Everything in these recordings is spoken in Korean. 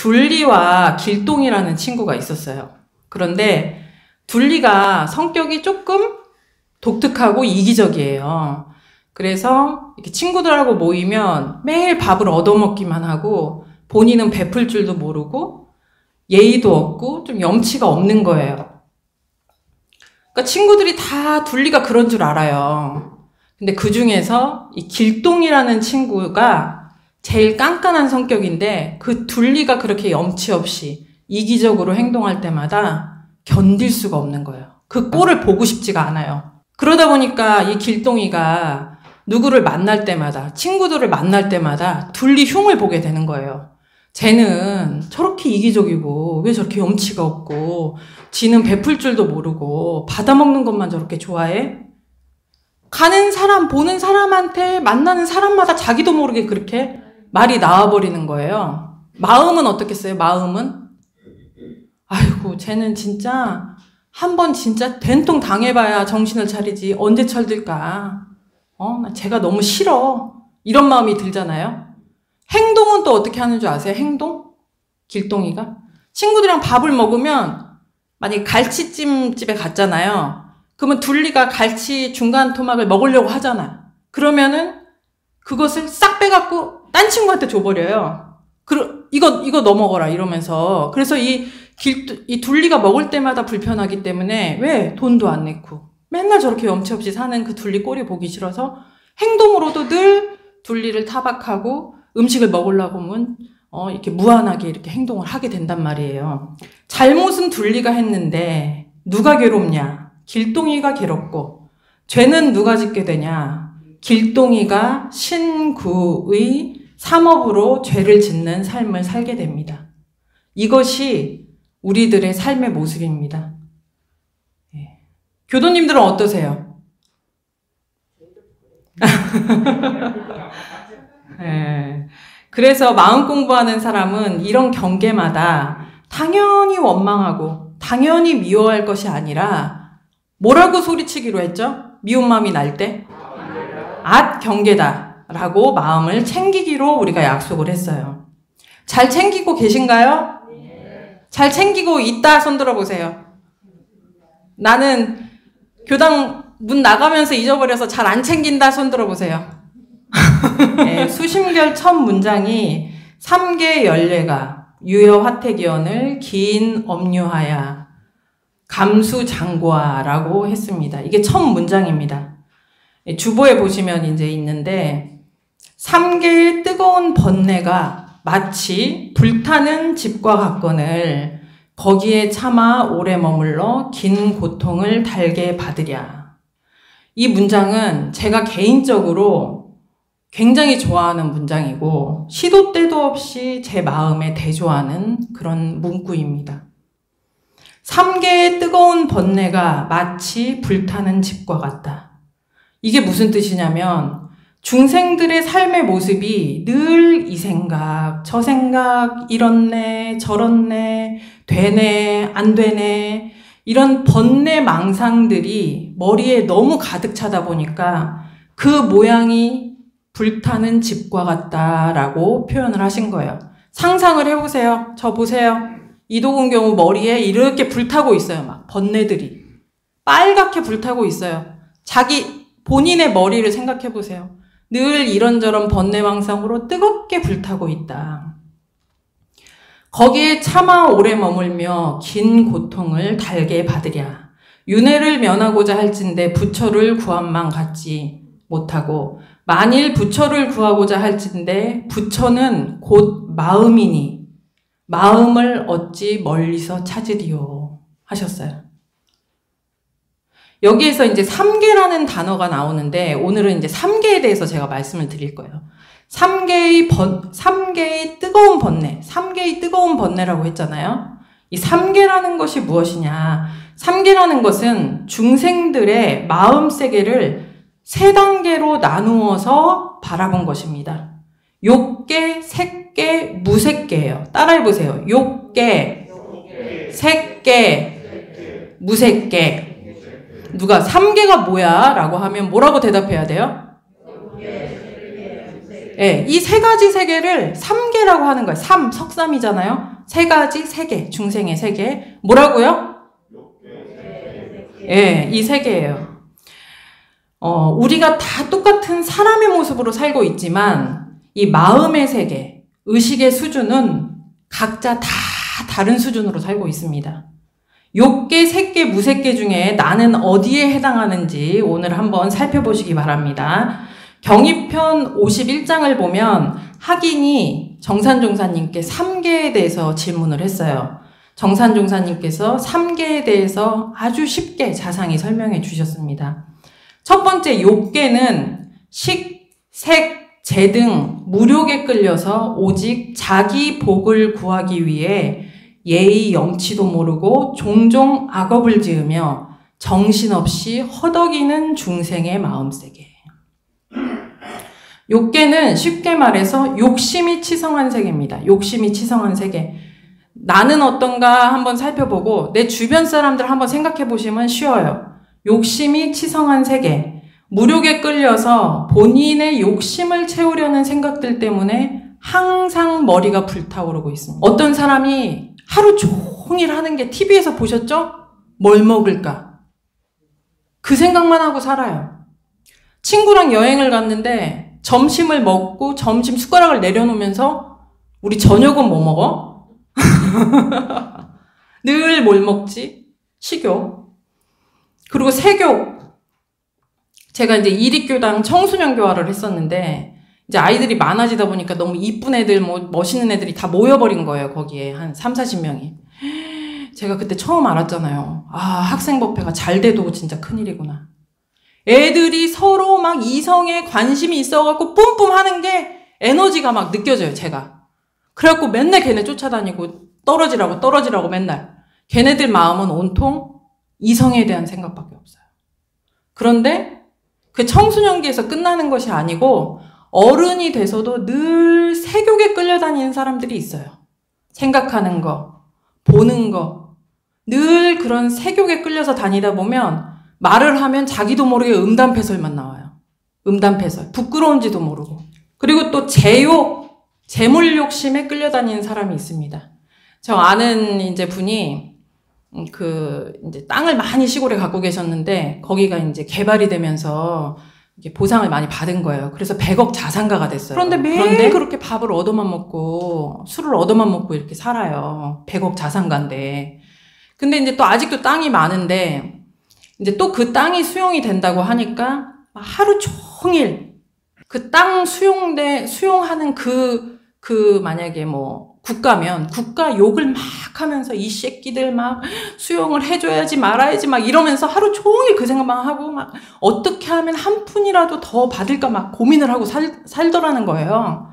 둘리와 길동이라는 친구가 있었어요. 그런데 둘리가 성격이 조금 독특하고 이기적이에요. 그래서 이렇게 친구들하고 모이면 매일 밥을 얻어먹기만 하고 본인은 베풀 줄도 모르고 예의도 없고 좀 염치가 없는 거예요. 그러니까 친구들이 다 둘리가 그런 줄 알아요. 근데 그 중에서 이 길동이라는 친구가 제일 깐깐한 성격인데 그 둘리가 그렇게 염치 없이 이기적으로 행동할 때마다 견딜 수가 없는 거예요. 그 꼴을 보고 싶지가 않아요. 그러다 보니까 이 길동이가 누구를 만날 때마다, 친구들을 만날 때마다 둘리 흉을 보게 되는 거예요. 쟤는 저렇게 이기적이고 왜 저렇게 염치가 없고 지는 베풀 줄도 모르고 받아먹는 것만 저렇게 좋아해? 가는 사람, 보는 사람한테 만나는 사람마다 자기도 모르게 그렇게 말이 나와버리는 거예요. 마음은 어떻겠어요? 마음은? 아이고 쟤는 진짜 한번 진짜 된통 당해봐야 정신을 차리지 언제 철들까? 나 쟤가 너무 싫어. 이런 마음이 들잖아요. 행동은 또 어떻게 하는 줄 아세요? 행동? 길동이가? 친구들이랑 밥을 먹으면 만약에 갈치찜집에 갔잖아요. 그러면 둘리가 갈치 중간 토막을 먹으려고 하잖아. 그러면은 그것을 싹 빼갖고 딴 친구한테 줘버려요. 이거 너 먹어라 이러면서. 그래서 이 둘리가 먹을 때마다 불편하기 때문에 왜 돈도 안 내고 맨날 저렇게 염치 없이 사는 그 둘리 꼴이 보기 싫어서 행동으로도 늘 둘리를 타박하고 음식을 먹으려고 하면 이렇게 무한하게 이렇게 행동을 하게 된단 말이에요. 잘못은 둘리가 했는데 누가 괴롭냐? 길동이가 괴롭고 죄는 누가 짓게 되냐? 길동이가 신구의 삼업으로 죄를 짓는 삶을 살게 됩니다. 이것이 우리들의 삶의 모습입니다. 교도님들은 어떠세요? 네. 그래서 마음 공부하는 사람은 이런 경계마다 당연히 원망하고 당연히 미워할 것이 아니라 뭐라고 소리치기로 했죠? 미운 마음이 날 때? 앗 경계다 라고 마음을 챙기기로 우리가 약속을 했어요. 잘 챙기고 계신가요? 잘 챙기고 있다 손 들어보세요. 나는 교당 문 나가면서 잊어버려서 잘 안 챙긴다 손 들어보세요. 네, 수심결 첫 문장이 삼계 연례가 유여 화태기원을 긴 업류하야 감수장구하라고 했습니다. 이게 첫 문장입니다. 주보에 보시면 이제 있는데 삼계의 뜨거운 번뇌가 마치 불타는 집과 같거늘 거기에 참아 오래 머물러 긴 고통을 달게 받으랴. 이 문장은 제가 개인적으로 굉장히 좋아하는 문장이고 시도 때도 없이 제 마음에 대조하는 그런 문구입니다. 삼계의 뜨거운 번뇌가 마치 불타는 집과 같다. 이게 무슨 뜻이냐면 중생들의 삶의 모습이 늘 이 생각, 저 생각, 이렇네, 저렇네, 되네, 안 되네 이런 번뇌 망상들이 머리에 너무 가득 차다 보니까 그 모양이 불타는 집과 같다라고 표현을 하신 거예요. 상상을 해보세요. 저 보세요. 이도군 경우 머리에 이렇게 불타고 있어요. 막 번뇌들이 빨갛게 불타고 있어요. 본인의 머리를 생각해 보세요. 늘 이런저런 번뇌망상으로 뜨겁게 불타고 있다. 거기에 차마 오래 머물며 긴 고통을 달게 받으랴. 윤회를 면하고자 할진대 부처를 구함만 갖지 못하고 만일 부처를 구하고자 할진대 부처는 곧 마음이니 마음을 어찌 멀리서 찾으리요 하셨어요. 여기에서 이제 삼계라는 단어가 나오는데 오늘은 이제 삼계에 대해서 제가 말씀을 드릴 거예요. 삼계의 뜨거운 번뇌, 삼계의 뜨거운 번뇌라고 했잖아요. 이 삼계라는 것이 무엇이냐? 삼계라는 것은 중생들의 마음 세계를 세 단계로 나누어서 바라본 것입니다. 욕계, 색계, 무색계예요. 따라해보세요. 욕계, 색계, 무색계. 누가 삼계가 뭐야? 라고 하면 뭐라고 대답해야 돼요? 네, 이 세 가지 세계를 삼계라고 하는 거예요. 석삼이잖아요. 세 가지 세계, 중생의 세계. 뭐라고요? 예, 이 세계예요. 우리가 다 똑같은 사람의 모습으로 살고 있지만 이 마음의 세계, 의식의 수준은 각자 다 다른 수준으로 살고 있습니다. 욕계, 색계, 무색계 중에 나는 어디에 해당하는지 오늘 한번 살펴보시기 바랍니다. 경이편 51장을 보면 학인이 정산종사님께 3계에 대해서 질문을 했어요. 정산종사님께서 3계에 대해서 아주 쉽게 자상히 설명해 주셨습니다. 첫 번째 욕계는 식, 색, 재 등 무력에 끌려서 오직 자기 복을 구하기 위해 예의 염치도 모르고 종종 악업을 지으며 정신없이 허덕이는 중생의 마음세계. 욕계는 쉽게 말해서 욕심이 치성한 세계입니다. 욕심이 치성한 세계. 나는 어떤가 한번 살펴보고 내 주변 사람들 한번 생각해 보시면 쉬워요. 욕심이 치성한 세계. 무력에 끌려서 본인의 욕심을 채우려는 생각들 때문에 항상 머리가 불타오르고 있습니다. 어떤 사람이 하루 종일 하는 게 TV에서 보셨죠? 뭘 먹을까? 그 생각만 하고 살아요. 친구랑 여행을 갔는데 점심을 먹고 점심 숟가락을 내려놓으면서 우리 저녁은 뭐 먹어? 늘 뭘 먹지? 식욕. 그리고 세욕. 제가 이제 이립교당 청소년 교화를 했었는데 이제 아이들이 많아지다 보니까 너무 이쁜 애들, 멋있는 애들이 다 모여버린 거예요. 거기에 한 3, 40명이. 제가 그때 처음 알았잖아요. 아, 학생법회가 잘 돼도 진짜 큰일이구나. 애들이 서로 막 이성에 관심이 있어갖고 뿜뿜 하는 게 에너지가 막 느껴져요, 제가. 그래갖고 맨날 걔네 쫓아다니고 떨어지라고 맨날. 걔네들 마음은 온통 이성에 대한 생각밖에 없어요. 그런데 그 청소년기에서 끝나는 것이 아니고 어른이 돼서도 늘 세욕에 끌려다니는 사람들이 있어요. 생각하는 거, 보는 거, 늘 그런 세욕에 끌려서 다니다 보면 말을 하면 자기도 모르게 음담패설만 나와요. 음담패설. 부끄러운지도 모르고. 그리고 또 재욕, 재물 욕심에 끌려다니는 사람이 있습니다. 저 아는 이제 분이 이제 땅을 많이 시골에 갖고 계셨는데 거기가 이제 개발이 되면서 이게 보상을 많이 받은 거예요. 그래서 100억 자산가가 됐어요. 그런데 매일 그렇게 밥을 얻어만 먹고 술을 얻어만 먹고 이렇게 살아요. 100억 자산가인데. 근데 이제 또 아직도 땅이 많은데 이제 또 그 땅이 수용이 된다고 하니까 하루 종일 그 땅 수용하는 만약에 뭐 국가면 국가 욕을 막 하면서 이 새끼들 막 수용을 해줘야지 말아야지 막 이러면서 하루 종일 그 생각만 하고 막 어떻게 하면 한 푼이라도 더 받을까 막 고민을 하고 살더라는 거예요.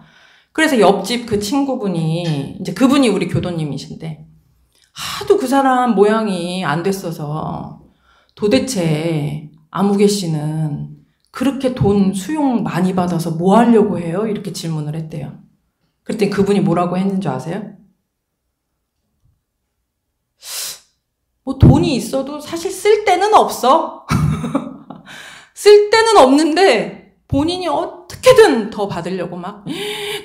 그래서 옆집 그 친구분이 이제 그분이 우리 교도님이신데 하도 그 사람 모양이 안 됐어서 도대체 아무개 씨는 그렇게 돈 수용 많이 받아서 뭐 하려고 해요? 이렇게 질문을 했대요. 그랬더니 그분이 뭐라고 했는 줄 아세요? 뭐 돈이 있어도 사실 쓸 데는 없어. 쓸 데는 없는데 본인이 어떻게든 더 받으려고 막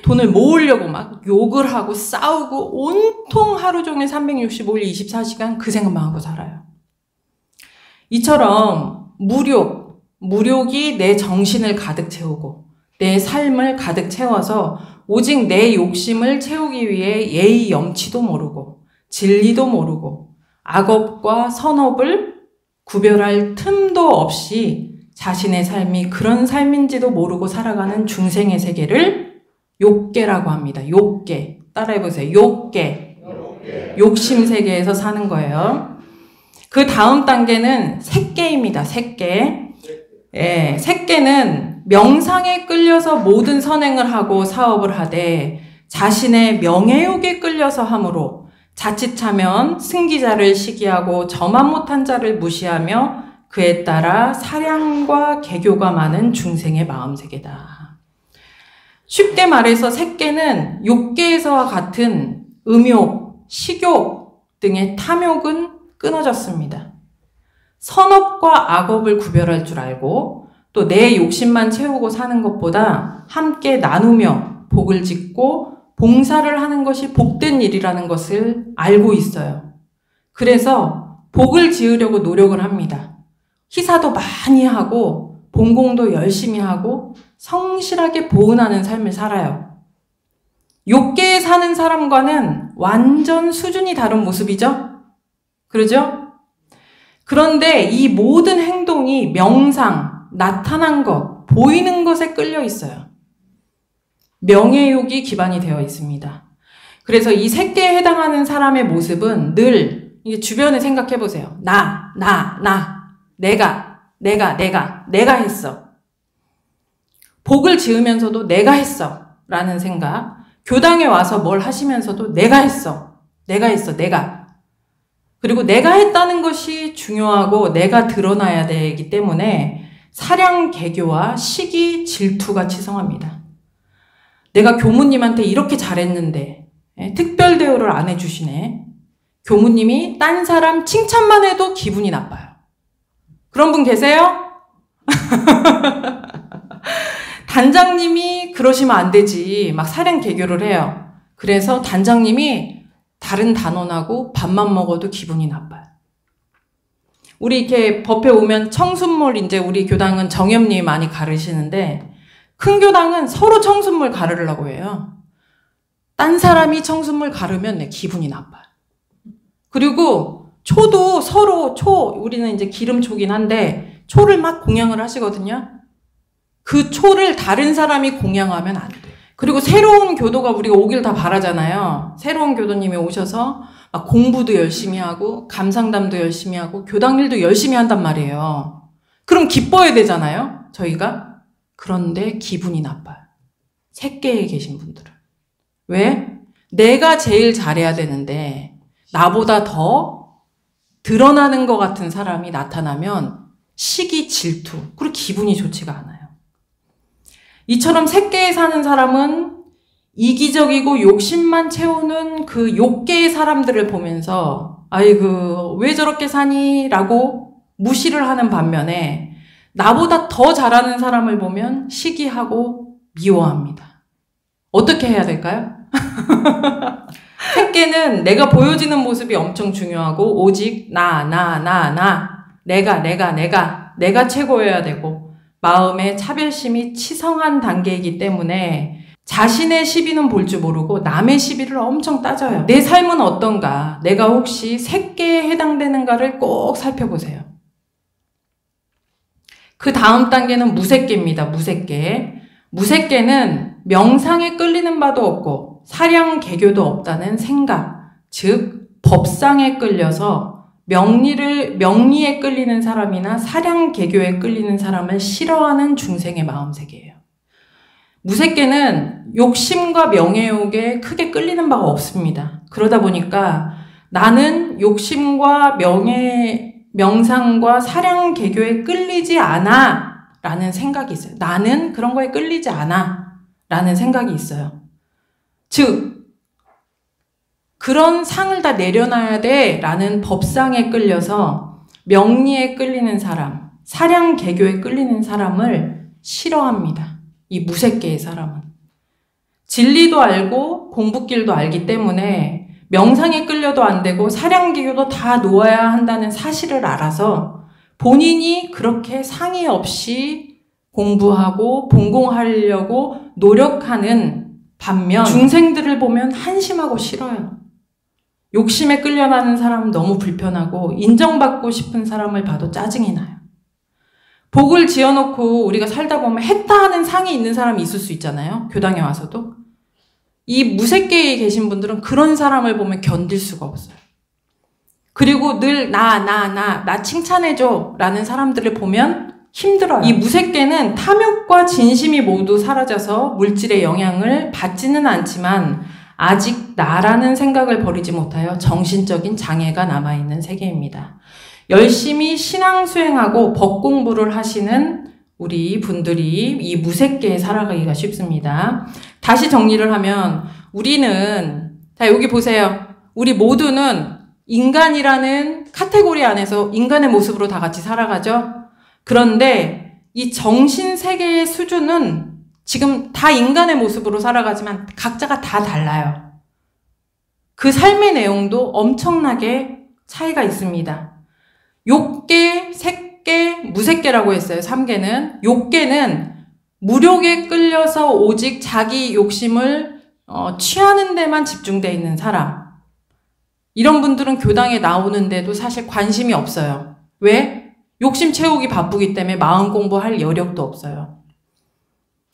돈을 모으려고 막 욕을 하고 싸우고 온통 하루 종일 365일 24시간 그 생각만 하고 살아요. 이처럼 무력이 내 정신을 가득 채우고 내 삶을 가득 채워서 오직 내 욕심을 채우기 위해 예의 염치도 모르고 진리도 모르고 악업과 선업을 구별할 틈도 없이 자신의 삶이 그런 삶인지도 모르고 살아가는 중생의 세계를 욕계라고 합니다. 욕계. 따라해보세요. 욕계. 욕심 세계에서 사는 거예요. 그 다음 단계는 색계입니다. 색계. 예, 색계는 명상에 끌려서 모든 선행을 하고 사업을 하되 자신의 명예욕에 끌려서 함으로 자칫하면 승기자를 시기하고 저만 못한 자를 무시하며 그에 따라 사량과 개교가 많은 중생의 마음세계다. 쉽게 말해서 색계는 욕계에서와 같은 음욕, 식욕 등의 탐욕은 끊어졌습니다. 선업과 악업을 구별할 줄 알고 또 내 욕심만 채우고 사는 것보다 함께 나누며 복을 짓고 봉사를 하는 것이 복된 일이라는 것을 알고 있어요. 그래서 복을 지으려고 노력을 합니다. 희사도 많이 하고 봉공도 열심히 하고 성실하게 보은하는 삶을 살아요. 욕계에 사는 사람과는 완전 수준이 다른 모습이죠? 그러죠? 그런데 이 모든 행동이 명상, 나타난 것, 보이는 것에 끌려 있어요. 명예욕이 기반이 되어 있습니다. 그래서 이 색계에 해당하는 사람의 모습은 늘 주변에 생각해 보세요. 나, 내가 했어. 복을 지으면서도 내가 했어 라는 생각. 교당에 와서 뭘 하시면서도 내가 했어. 내가. 그리고 내가 했다는 것이 중요하고 내가 드러나야 되기 때문에 사량, 개교와 시기, 질투가 치성합니다. 내가 교무님한테 이렇게 잘했는데 특별 대우를 안 해주시네. 교무님이 딴 사람 칭찬만 해도 기분이 나빠요. 그런 분 계세요? 단장님이 그러시면 안 되지. 막 사량 개교를 해요. 그래서 단장님이 다른 단원하고 밥만 먹어도 기분이 나빠요. 우리 이렇게 법회 오면 청순물 이제 우리 교당은 정엽님이 많이 가르치는데 큰 교당은 서로 청순물 가르려고 해요. 딴 사람이 청순물 가르면 기분이 나빠요. 그리고 초도 서로 우리는 이제 기름초긴 한데 초를 막 공양을 하시거든요. 그 초를 다른 사람이 공양하면 안 돼요. 그리고 새로운 교도가 우리가 오길 다 바라잖아요. 새로운 교도님이 오셔서 막 공부도 열심히 하고 감상담도 열심히 하고 교당 일도 열심히 한단 말이에요. 그럼 기뻐야 되잖아요. 저희가. 그런데 기분이 나빠요. 색계에 계신 분들은. 왜? 내가 제일 잘해야 되는데 나보다 더 드러나는 것 같은 사람이 나타나면 시기, 질투, 그리고 기분이 좋지가 않아요. 이처럼 색계에 사는 사람은 이기적이고 욕심만 채우는 그 욕계의 사람들을 보면서 아이고 왜 저렇게 사니? 라고 무시를 하는 반면에 나보다 더 잘하는 사람을 보면 시기하고 미워합니다. 어떻게 해야 될까요? 색계는 내가 보여지는 모습이 엄청 중요하고 오직 내가 최고여야 되고 마음의 차별심이 치성한 단계이기 때문에 자신의 시비는 볼 줄 모르고 남의 시비를 엄청 따져요. 내 삶은 어떤가? 내가 혹시 색계에 해당되는가를 꼭 살펴보세요. 그 다음 단계는 무색계입니다. 무색계는 명상에 끌리는 바도 없고 사량, 개교도 없다는 생각, 즉 법상에 끌려서 명리에 끌리는 사람이나 사량, 개교에 끌리는 사람을 싫어하는 중생의 마음세계예요. 무색계는 욕심과 명예욕에 크게 끌리는 바가 없습니다. 그러다 보니까 나는 욕심과 명상과 사량, 개교에 끌리지 않아 라는 생각이 있어요. 나는 그런 거에 끌리지 않아 라는 생각이 있어요. 즉 그런 상을 다 내려놔야 돼 라는 법상에 끌려서 명리에 끌리는 사람, 사량, 개교에 끌리는 사람을 싫어합니다. 이 무색계의 사람은. 진리도 알고 공부길도 알기 때문에 명상에 끌려도 안 되고 사량, 개교도 다 놓아야 한다는 사실을 알아서 본인이 그렇게 상의 없이 공부하고 본공하려고 노력하는 반면 중생들을 보면 한심하고 싫어요. 욕심에 끌려가는 사람은 너무 불편하고 인정받고 싶은 사람을 봐도 짜증이 나요. 복을 지어놓고 우리가 살다 보면 했다 하는 상이 있는 사람이 있을 수 있잖아요. 교당에 와서도. 이 무색계에 계신 분들은 그런 사람을 보면 견딜 수가 없어요. 그리고 늘 나 칭찬해줘 라는 사람들을 보면 힘들어요. 이 무색계는 탐욕과 진심이 모두 사라져서 물질의 영향을 받지는 않지만 아직 나라는 생각을 버리지 못하여 정신적인 장애가 남아있는 세계입니다. 열심히 신앙 수행하고 법 공부를 하시는 우리 분들이 이 무색계에 살아가기가 쉽습니다. 다시 정리를 하면 우리는 자 여기 보세요. 우리 모두는 인간이라는 카테고리 안에서 인간의 모습으로 다 같이 살아가죠. 그런데 이 정신세계의 수준은 지금 다 인간의 모습으로 살아가지만 각자가 다 달라요. 그 삶의 내용도 엄청나게 차이가 있습니다. 욕계, 색계, 무색계라고 했어요. 3계는. 욕계는 무력에 끌려서 오직 자기 욕심을 취하는 데만 집중되어 있는 사람. 이런 분들은 교당에 나오는데도 사실 관심이 없어요. 왜? 욕심 채우기 바쁘기 때문에 마음 공부할 여력도 없어요.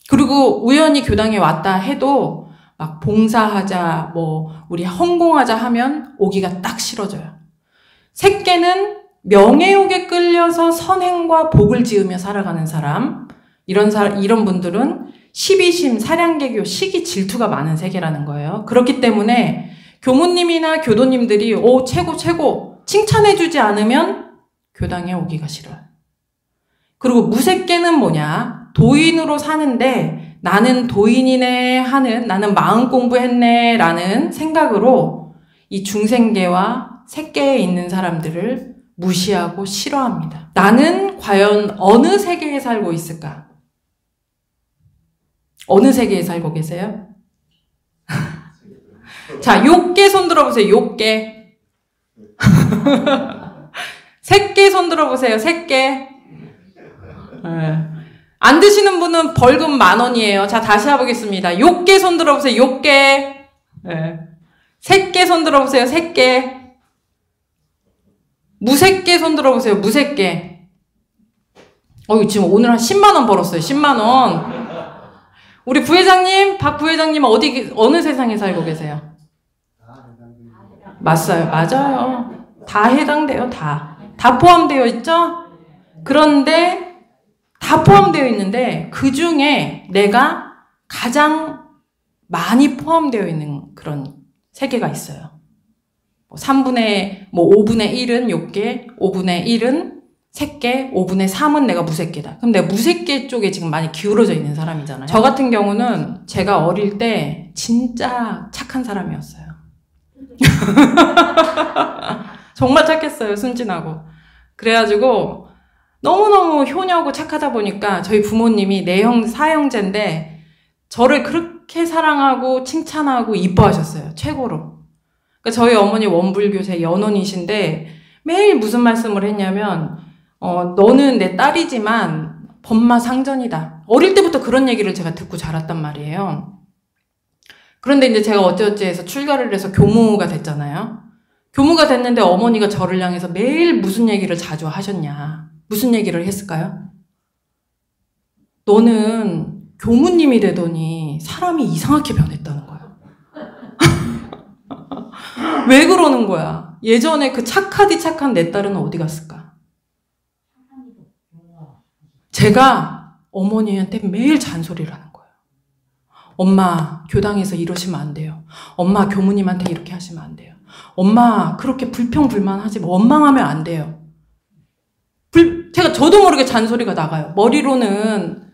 그리고 우연히 교당에 왔다 해도 막 봉사하자, 우리 헌공하자 하면 오기가 딱 싫어져요. 색계는 명예욕에 끌려서 선행과 복을 지으며 살아가는 사람, 이런 분들은 시비심, 사량개교, 시기, 질투가 많은 세계라는 거예요. 그렇기 때문에 교무님이나 교도님들이 최고 최고 칭찬해주지 않으면 교당에 오기가 싫어요. 그리고 무색계는 뭐냐? 도인으로 사는데 나는 도인이네 하는, 나는 마음 공부했네 라는 생각으로 이 중생계와 색계에 있는 사람들을 무시하고 싫어합니다. 나는 과연 어느 세계에 살고 있을까? 어느 세계에 살고 계세요? 자, 욕계 손 들어보세요. 욕계. 색계 손 들어보세요. 색계. 안 드시는 분은 벌금 10,000원이에요. 자, 다시 해보겠습니다. 욕계 손 들어보세요. 욕계. 색계 손 들어보세요. 색계. 무색계 손 들어보세요. 무색계. 지금 오늘 한 10만원 벌었어요. 10만원. 우리 부회장님, 박 부회장님 어느 세상에 살고 계세요? 맞아요. 다 해당돼요. 다 포함되어 있죠? 그런데 다 포함되어 있는데 그 중에 내가 가장 많이 포함되어 있는 그런 세계가 있어요. 5분의 1은 욕계, 5분의 1은 색계, 5분의 3은 내가 무색계다. 그럼 내가 무색계 쪽에 지금 많이 기울어져 있는 사람이잖아요. 저 같은 경우는 제가 어릴 때 진짜 착한 사람이었어요. 정말 착했어요. 순진하고. 그래가지고 너무너무 효녀고 착하다 보니까 저희 부모님이 사형제인데 저를 그렇게 사랑하고 칭찬하고 이뻐하셨어요. 최고로. 그러니까 저희 어머니 원불교 제 연원이신데 매일 무슨 말씀을 했냐면 너는 내 딸이지만 법마 상전이다. 어릴 때부터 그런 얘기를 제가 듣고 자랐단 말이에요. 그런데 이제 제가 어찌어찌해서 출가를 해서 교무가 됐잖아요. 교무가 됐는데 어머니가 저를 향해서 매일 무슨 얘기를 자주 하셨냐. 무슨 얘기를 했을까요? 너는 교무님이 되더니 사람이 이상하게 변했다는 거야. 왜 그러는 거야? 예전에 그 착하디 착한 내 딸은 어디 갔을까? 제가 어머니한테 매일 잔소리를 하는 거예요. 엄마, 교당에서 이러시면 안 돼요. 엄마, 교무님한테 이렇게 하시면 안 돼요. 엄마, 그렇게 불평불만하지 원망하면 안 돼요. 저도 모르게 잔소리가 나가요. 머리로는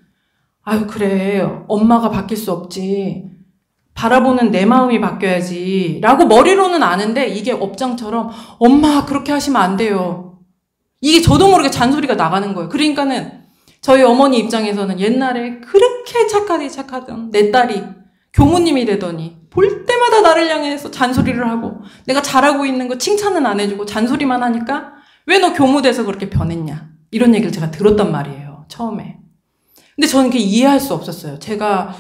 아유 그래 엄마가 바뀔 수 없지. 바라보는 내 마음이 바뀌어야지 라고 머리로는 아는데 이게 업장처럼 엄마 그렇게 하시면 안 돼요. 이게 저도 모르게 잔소리가 나가는 거예요. 그러니까는 저희 어머니 입장에서는 옛날에 그렇게 착하던 내 딸이 교무님이 되더니 볼 때마다 나를 향해서 잔소리를 하고 내가 잘하고 있는 거 칭찬은 안 해주고 잔소리만 하니까 왜 너 교무 돼서 그렇게 변했냐 이런 얘기를 제가 들었단 말이에요. 처음에. 근데 저는 그게 이해할 수 없었어요. 제가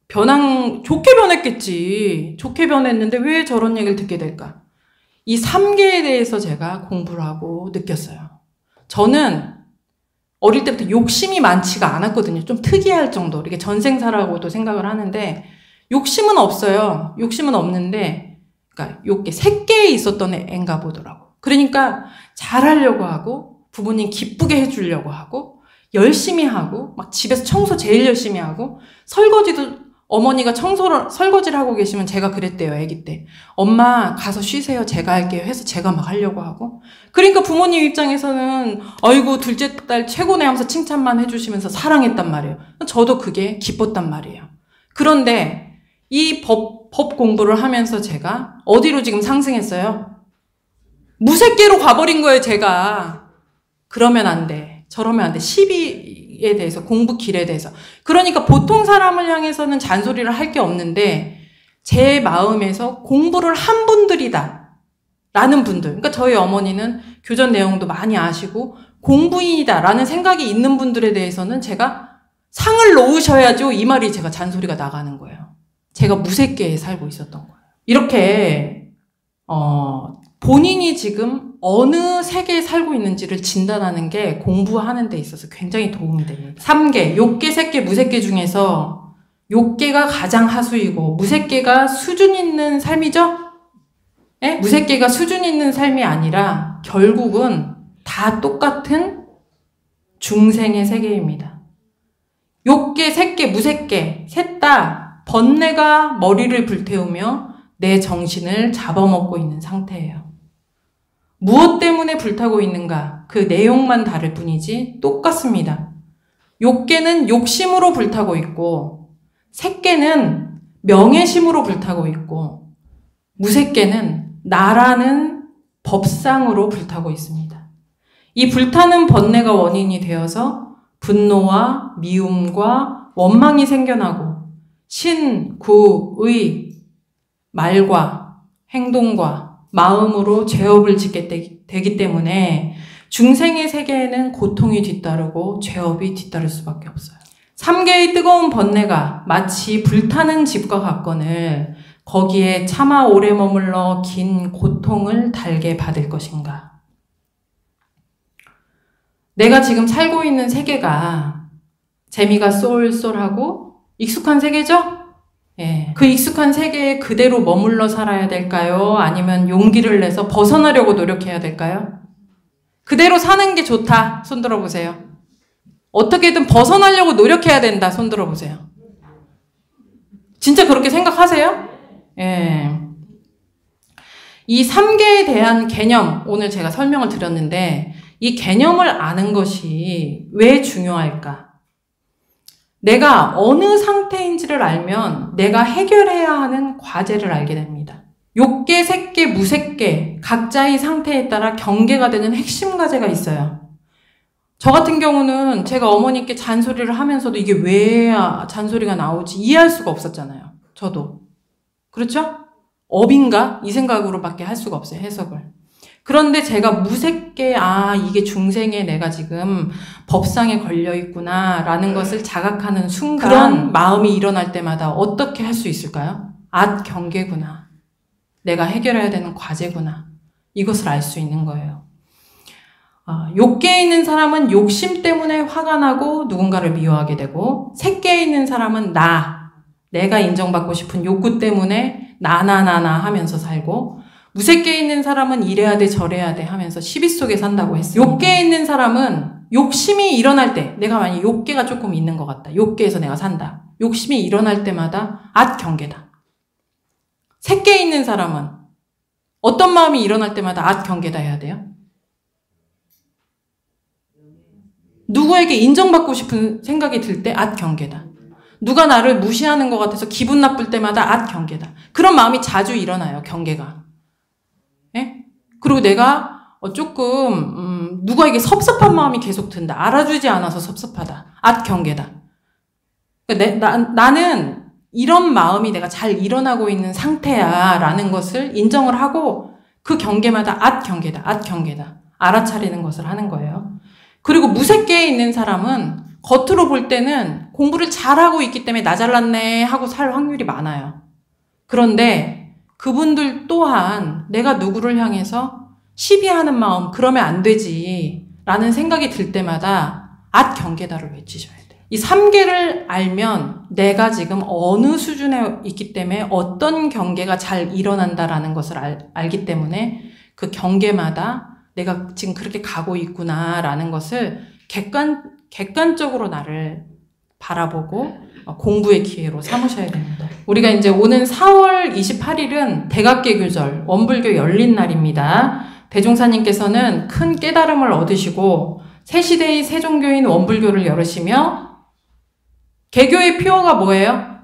좋게 변했겠지. 좋게 변했는데 왜 저런 얘기를 듣게 될까? 이 3계에 대해서 제가 공부를 하고 느꼈어요. 저는 어릴 때부터 욕심이 많지가 않았거든요. 좀 특이할 정도로. 이게 전생사라고도 생각을 하는데 욕심은 없어요. 욕심은 없는데 그러니까 욕계 색계에 있었던 애인가 보더라고. 그러니까 잘하려고 하고 부모님 기쁘게 해주려고 하고 열심히 하고 막 집에서 청소 제일 열심히 하고 설거지도 어머니가 설거지를 하고 계시면 제가 그랬대요. 아기 때. 엄마 가서 쉬세요. 제가 할게요. 해서 제가 막 하려고 하고. 그러니까 부모님 입장에서는 아이고 둘째 딸 최고네 하면서 칭찬만 해주시면서 사랑했단 말이에요. 저도 그게 기뻤단 말이에요. 그런데 이 법 공부를 하면서 제가 어디로 지금 상승했어요? 무색계로 가버린 거예요. 제가. 그러면 안 돼. 저러면 안 돼. 길에 대해서, 공부 길에 대해서. 그러니까 보통 사람을 향해서는 잔소리를 할 게 없는데 제 마음에서 공부를 한 분들이다 라는 분들, 그러니까 저희 어머니는 교전 내용도 많이 아시고 공부인이다 라는 생각이 있는 분들에 대해서는 제가 상을 놓으셔야죠, 이 말이 제가 잔소리가 나가는 거예요. 제가 무색계에 살고 있었던 거예요. 이렇게 본인이 지금 어느 세계에 살고 있는지를 진단하는 게 공부하는 데 있어서 굉장히 도움이 됩니다. 3계, 욕계, 색계, 무색계 중에서 욕계가 가장 하수이고 무색계가 수준 있는 삶이죠? 예? 무색계가 수준 있는 삶이 아니라 결국은 다 똑같은 중생의 세계입니다. 욕계, 색계, 무색계 셋 다 번뇌가 머리를 불태우며 내 정신을 잡아먹고 있는 상태예요. 무엇 때문에 불타고 있는가? 그 내용만 다를 뿐이지 똑같습니다. 욕계는 욕심으로 불타고 있고 색계는 명예심으로 불타고 있고 무색계는 나라는 법상으로 불타고 있습니다. 이 불타는 번뇌가 원인이 되어서 분노와 미움과 원망이 생겨나고 신, 구, 의, 말과 행동과 마음으로 죄업을 짓게 되기 때문에 중생의 세계에는 고통이 뒤따르고 죄업이 뒤따를 수밖에 없어요. 3계의 뜨거운 번뇌가 마치 불타는 집과 같거늘 거기에 차마 오래 머물러 긴 고통을 달게 받을 것인가. 내가 지금 살고 있는 세계가 재미가 쏠쏠하고 익숙한 세계죠? 예. 그 익숙한 세계에 그대로 머물러 살아야 될까요? 아니면 용기를 내서 벗어나려고 노력해야 될까요? 그대로 사는 게 좋다. 손 들어보세요. 어떻게든 벗어나려고 노력해야 된다. 손 들어보세요. 진짜 그렇게 생각하세요? 예. 이 3계에 대한 개념, 오늘 제가 설명을 드렸는데 이 개념을 아는 것이 왜 중요할까? 내가 어느 상태인지를 알면 내가 해결해야 하는 과제를 알게 됩니다. 욕계, 색계, 무색계 각자의 상태에 따라 경계가 되는 핵심 과제가 있어요. 저 같은 경우는 제가 어머니께 잔소리를 하면서도 이게 왜 잔소리가 나오지 이해할 수가 없었잖아요. 저도. 그렇죠? 업인가? 이 생각으로밖에 할 수가 없어요. 해석을. 그런데 제가 무색계, 이게 중생에 내가 지금 법상에 걸려있구나 라는 것을 자각하는 순간 그런 마음이 일어날 때마다 어떻게 할 수 있을까요? 경계구나. 내가 해결해야 되는 과제구나. 이것을 알 수 있는 거예요. 욕계에 있는 사람은 욕심 때문에 화가 나고 누군가를 미워하게 되고 색계에 있는 사람은 내가 인정받고 싶은 욕구 때문에 나나나나 하면서 살고 무색계에 있는 사람은 이래야 돼 저래야 돼 하면서 시비 속에 산다고 했어요. 욕계에 있는 사람은 욕심이 일어날 때 내가 만약 욕계가 조금 있는 것 같다. 욕계에서 내가 산다. 욕심이 일어날 때마다 경계다. 색계에 있는 사람은 어떤 마음이 일어날 때마다 경계다 해야 돼요? 누구에게 인정받고 싶은 생각이 들 때 경계다. 누가 나를 무시하는 것 같아서 기분 나쁠 때마다 경계다. 그런 마음이 자주 일어나요. 경계가. 예? 그리고 내가 조금 누구에게 섭섭한 마음이 계속 든다. 알아주지 않아서 섭섭하다. 경계다. 그러니까 나는 이런 마음이 내가 잘 일어나고 있는 상태야 라는 것을 인정을 하고 그 경계마다 경계다. 경계다. 알아차리는 것을 하는 거예요. 그리고 무색계에 있는 사람은 겉으로 볼 때는 공부를 잘하고 있기 때문에 나 잘났네 하고 살 확률이 많아요. 그런데 그분들 또한 내가 누구를 향해서 시비하는 마음 그러면 안 되지 라는 생각이 들 때마다 경계다를 외치셔야 돼요. 이 3계를 알면 내가 지금 어느 수준에 있기 때문에 어떤 경계가 잘 일어난다라는 것을 알기 때문에 그 경계마다 내가 지금 그렇게 가고 있구나라는 것을 객관적으로 나를 바라보고 공부의 기회로 삼으셔야 됩니다. 우리가 이제 오는 4월 28일은 대각계교절, 원불교 열린 날입니다. 대종사님께서는 큰 깨달음을 얻으시고 새시대의 세종교인 원불교를 열으시며 개교의 표어가 뭐예요?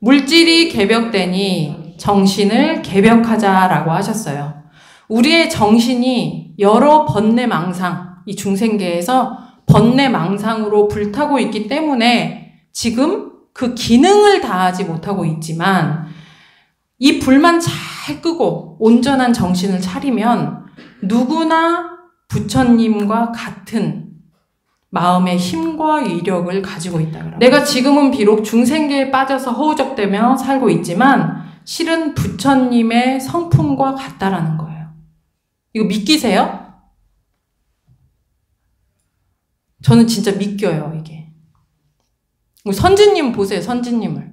물질이 개벽되니 정신을 개벽하자라고 하셨어요. 우리의 정신이 여러 번뇌망상, 이 중생계에서 번뇌망상으로 불타고 있기 때문에 지금 그 기능을 다하지 못하고 있지만 이 불만 잘 끄고 온전한 정신을 차리면 누구나 부처님과 같은 마음의 힘과 위력을 가지고 있다. 내가 지금은 비록 중생계에 빠져서 허우적대며 살고 있지만 실은 부처님의 성품과 같다라는 거예요. 이거 믿기세요? 저는 진짜 믿겨요, 이게. 선지님 보세요, 선지님을.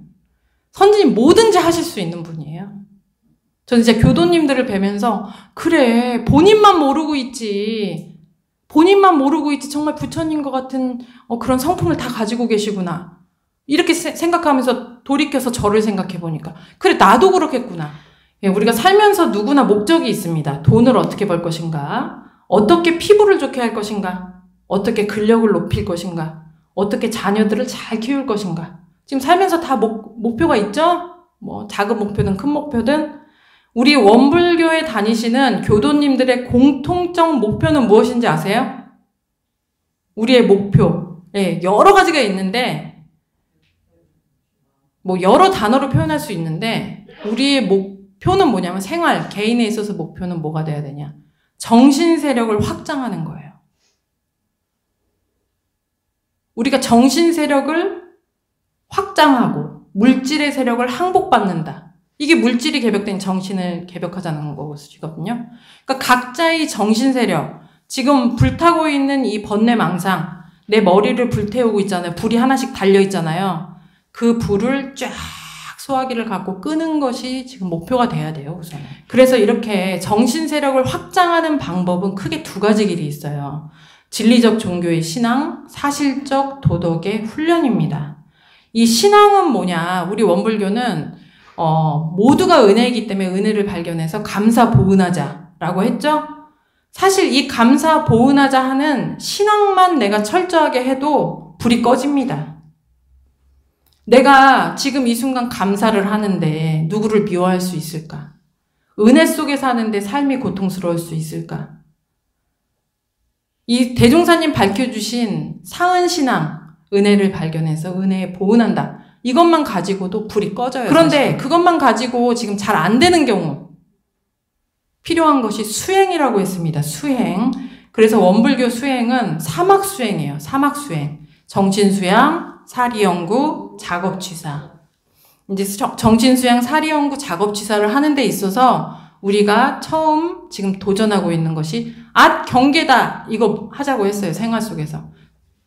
선지님 뭐든지 하실 수 있는 분이에요. 저는 진짜 교도님들을 뵈면서 그래, 본인만 모르고 있지. 본인만 모르고 있지. 정말 부처님과 같은 그런 성품을 다 가지고 계시구나. 이렇게 생각하면서 돌이켜서 저를 생각해 보니까 그래, 나도 그렇겠구나. 예, 우리가 살면서 누구나 목적이 있습니다. 돈을 어떻게 벌 것인가? 어떻게 피부를 좋게 할 것인가? 어떻게 근력을 높일 것인가? 어떻게 자녀들을 잘 키울 것인가? 지금 살면서 다 목표가 있죠? 뭐 작은 목표든 큰 목표든. 우리 원불교에 다니시는 교도님들의 공통적 목표는 무엇인지 아세요? 우리의 목표. 예, 여러 가지가 있는데 뭐 여러 단어로 표현할 수 있는데 우리의 목표는 뭐냐면 생활, 개인에 있어서 목표는 뭐가 돼야 되냐? 정신 세력을 확장하는 거예요. 우리가 정신 세력을 확장하고 물질의 세력을 항복받는다. 이게 물질이 개벽된 정신을 개벽하자는 것이거든요. 그러니까 각자의 정신 세력, 지금 불타고 있는 이 번뇌망상, 내 머리를 불태우고 있잖아요. 불이 하나씩 달려 있잖아요. 그 불을 쫙 소화기를 갖고 끄는 것이 지금 목표가 돼야 돼요, 우선. 그래서 이렇게 정신 세력을 확장하는 방법은 크게 두 가지 길이 있어요. 진리적 종교의 신앙, 사실적 도덕의 훈련입니다. 이 신앙은 뭐냐? 우리 원불교는 모두가 은혜이기 때문에 은혜를 발견해서 감사 보은하자라고 했죠? 사실 이 감사 보은하자 하는 신앙만 내가 철저하게 해도 불이 꺼집니다. 내가 지금 이 순간 감사를 하는데 누구를 미워할 수 있을까? 은혜 속에 사는데 삶이 고통스러울 수 있을까? 이 대종사님 밝혀주신 사은신앙, 은혜를 발견해서 은혜에 보은한다. 이것만 가지고도 불이 꺼져요. 그런데 사실. 그것만 가지고 지금 잘 안 되는 경우 필요한 것이 수행이라고 했습니다. 수행. 그래서 원불교 수행은 사막수행이에요. 사막수행. 정신수양, 사리연구, 작업취사. 이제 정신수양, 사리연구, 작업취사를 하는 데 있어서 우리가 처음 지금 도전하고 있는 것이 앗경계다. 이거 하자고 했어요. 생활 속에서.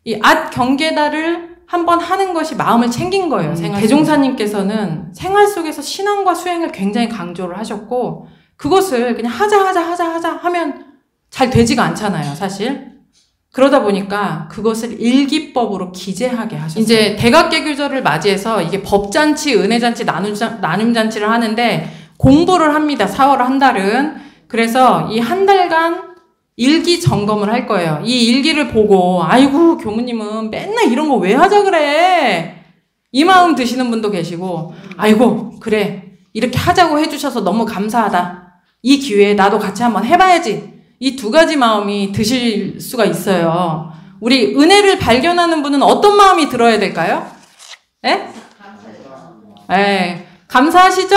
이 앗경계다를 한번 하는 것이 마음을 챙긴 거예요. 대종사님께서는 생활 속에서 신앙과 수행을 굉장히 강조를 하셨고 그것을 그냥 하자 하면 잘 되지가 않잖아요. 사실. 그러다 보니까 그것을 일기법으로 기재하게 하셨어요. 이제 대각계규절을 맞이해서 이게 법잔치, 은혜잔치, 나눔잔치를 하는데 공부를 합니다. 4월 한 달은. 그래서 이 한 달간 일기 점검을 할 거예요. 이 일기를 보고 아이고 교무님은 맨날 이런 거 왜 하자 그래. 이 마음 드시는 분도 계시고 아이고 그래 이렇게 하자고 해주셔서 너무 감사하다. 이 기회에 나도 같이 한번 해봐야지. 이 두 가지 마음이 드실 수가 있어요. 우리 은혜를 발견하는 분은 어떤 마음이 들어야 될까요? 예? 예, 감사하시죠?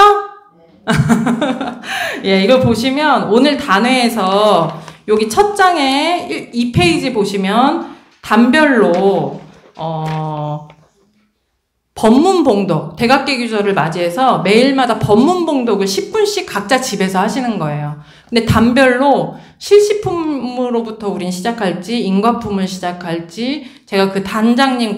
예, 이거 보시면 오늘 단회에서 여기 첫 장에 2페이지 보시면 단별로 법문봉독, 대각계규절을 맞이해서 매일마다 법문봉독을 10분씩 각자 집에서 하시는 거예요. 근데 단별로 실시품으로부터 우린 시작할지, 인과품을 시작할지, 제가 그 단장님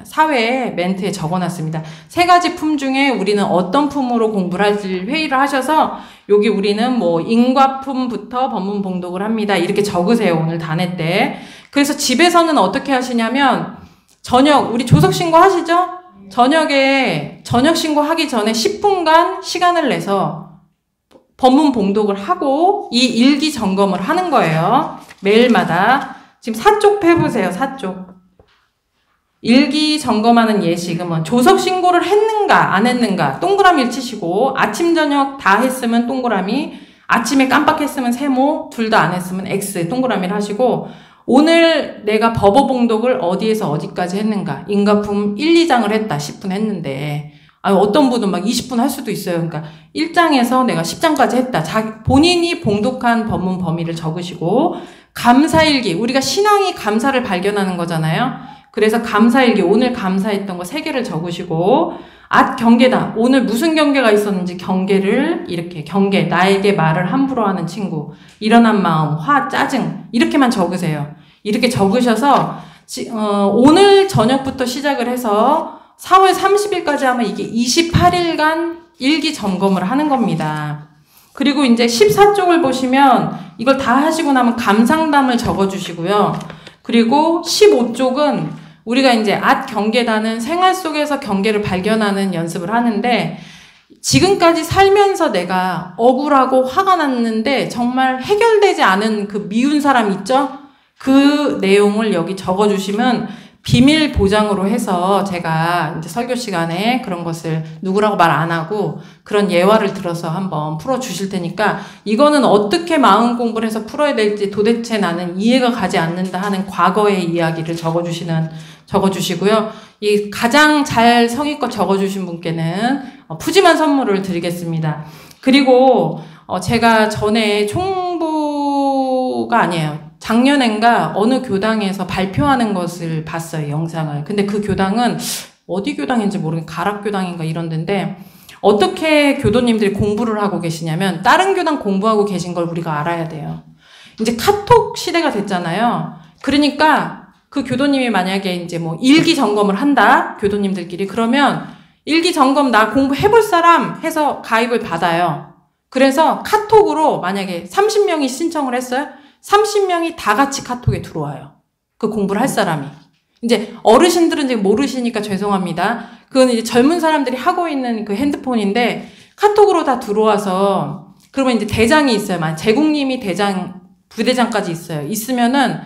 사회에 멘트에 적어놨습니다. 3가지 품 중에 우리는 어떤 품으로 공부를 할지 회의를 하셔서 여기 우리는 뭐 인과품부터 법문봉독을 합니다. 이렇게 적으세요. 오늘 단회 때. 그래서 집에서는 어떻게 하시냐면 저녁 우리 조석 신고 하시죠? 저녁에 저녁 신고하기 전에 10분간 시간을 내서 법문 봉독을 하고 이 일기 점검을 하는 거예요. 매일마다. 지금 4쪽 펴보세요. 4쪽. 일기 점검하는 예식은 조석 신고를 했는가 안 했는가 동그라미를 치시고 아침 저녁 다 했으면 동그라미, 아침에 깜빡했으면 세모, 둘 다 안 했으면 X 동그라미를 하시고 오늘 내가 법어봉독을 어디에서 어디까지 했는가. 인가품 1, 2장을 했다. 10분 했는데 어떤 분은 막 20분 할 수도 있어요. 그러니까 1장에서 내가 10장까지 했다. 본인이 봉독한 법문 범위를 적으시고 감사일기. 우리가 신앙이 감사를 발견하는 거잖아요. 그래서 감사일기. 오늘 감사했던 거 3개를 적으시고 경계다. 오늘 무슨 경계가 있었는지 경계를 이렇게 경계. 나에게 말을 함부로 하는 친구. 일어난 마음, 화, 짜증. 이렇게만 적으세요. 이렇게 적으셔서 오늘 저녁부터 시작을 해서 4월 30일까지 하면 이게 28일간 일기 점검을 하는 겁니다. 그리고 이제 14쪽을 보시면 이걸 다 하시고 나면 감상담을 적어주시고요. 그리고 15쪽은 우리가 이제 경계다는 생활 속에서 경계를 발견하는 연습을 하는데 지금까지 살면서 내가 억울하고 화가 났는데 정말 해결되지 않은 그 미운 사람 있죠? 그 내용을 여기 적어주시면 비밀 보장으로 해서 제가 이제 설교 시간에 그런 것을 누구라고 말 안 하고 그런 예화를 들어서 한번 풀어주실 테니까 이거는 어떻게 마음 공부를 해서 풀어야 될지 도대체 나는 이해가 가지 않는다 하는 과거의 이야기를 적어주시고요. 이 가장 잘 성의껏 적어주신 분께는 푸짐한 선물을 드리겠습니다. 그리고 제가 전에 총부가 아니에요. 작년엔가 어느 교당에서 발표하는 것을 봤어요, 영상을. 근데 그 교당은 어디 교당인지 모르겠어요. 가락교당인가 이런 데인데 어떻게 교도님들이 공부를 하고 계시냐면 다른 교당 공부하고 계신 걸 우리가 알아야 돼요. 이제 카톡 시대가 됐잖아요. 그러니까 그 교도님이 만약에 이제 뭐 일기 점검을 한다, 교도님들끼리. 그러면 일기 점검 나 공부해볼 사람 해서 가입을 받아요. 그래서 카톡으로 만약에 30명이 신청을 했어요. 30명이 다 같이 카톡에 들어와요. 그 공부를 할 사람이. 이제 어르신들은 이제 모르시니까 죄송합니다. 그건 이제 젊은 사람들이 하고 있는 그 핸드폰인데 카톡으로 다 들어와서 그러면 이제 대장이 있어요. 제국님이 부대장까지 있어요. 있으면은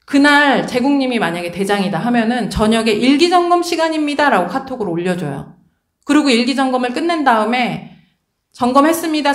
그날 제국님이 만약에 대장이다 하면은 저녁에 일기점검 시간입니다 라고 카톡으로 올려줘요. 그리고 일기점검을 끝낸 다음에 점검했습니다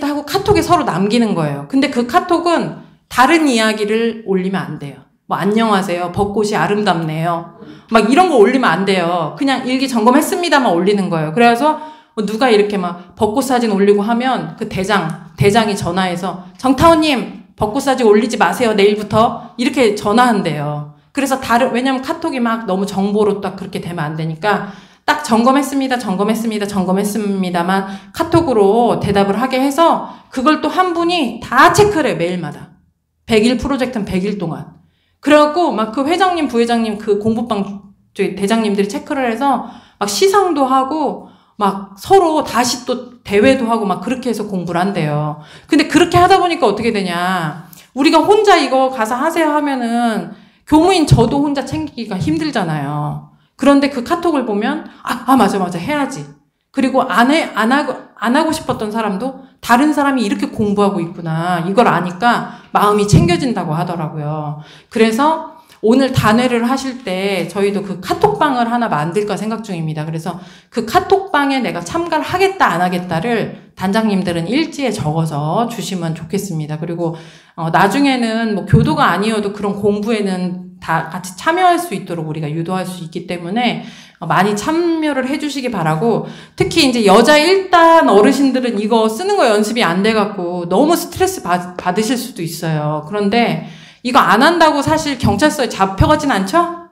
하고 카톡에 서로 남기는 거예요. 근데 그 카톡은 다른 이야기를 올리면 안 돼요. 뭐 안녕하세요. 벚꽃이 아름답네요. 막 이런 거 올리면 안 돼요. 그냥 일기 점검했습니다만 올리는 거예요. 그래서 누가 이렇게 막 벚꽃 사진 올리고 하면 그 대장이 전화해서 정타원님 벚꽃 사진 올리지 마세요. 내일부터 이렇게 전화한대요. 그래서 왜냐면 카톡이 막 너무 정보로 딱 그렇게 되면 안 되니까 딱 점검했습니다만 카톡으로 대답을 하게 해서 그걸 또 한 분이 다 체크를 해요. 매일마다. 100일 프로젝트는 100일 동안. 그래갖고 막 그 회장님, 부회장님, 그 공부방 저희 대장님들이 체크를 해서 막 시상도 하고 막 서로 다시 또 대회도 하고 막 그렇게 해서 공부를 한대요. 근데 그렇게 하다 보니까 어떻게 되냐. 우리가 혼자 이거 가서 하세요 하면은 교무인 저도 혼자 챙기기가 힘들잖아요. 그런데 그 카톡을 보면 맞아 해야지. 그리고 안 하고 싶었던 사람도 다른 사람이 이렇게 공부하고 있구나. 이걸 아니까 마음이 챙겨진다고 하더라고요. 그래서 오늘 단회를 하실 때 저희도 그 카톡방을 하나 만들까 생각 중입니다. 그래서 그 카톡방에 내가 참가를 하겠다 안 하겠다를 단장님들은 일지에 적어서 주시면 좋겠습니다. 그리고 나중에는 뭐 교도가 아니어도 그런 공부에는 다 같이 참여할 수 있도록 우리가 유도할 수 있기 때문에 많이 참여를 해주시기 바라고, 특히 이제 여자 1단 어르신들은 이거 쓰는 거 연습이 안 돼갖고 너무 스트레스 받으실 수도 있어요. 그런데 이거 안 한다고 사실 경찰서에 잡혀가진 않죠?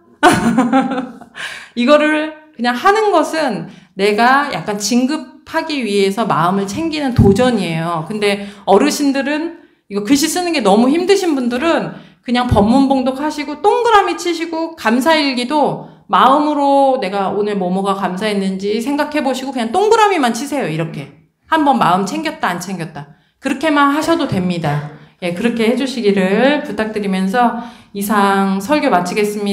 이거를 그냥 하는 것은 내가 약간 진급하기 위해서 마음을 챙기는 도전이에요. 근데 어르신들은 이거 글씨 쓰는 게 너무 힘드신 분들은 그냥 법문 봉독하시고 동그라미 치시고 감사일기도 마음으로 내가 오늘 뭐뭐가 감사했는지 생각해보시고 그냥 동그라미만 치세요. 이렇게. 한번 마음 챙겼다 안 챙겼다. 그렇게만 하셔도 됩니다. 예, 그렇게 해주시기를 부탁드리면서 이상 설교 마치겠습니다.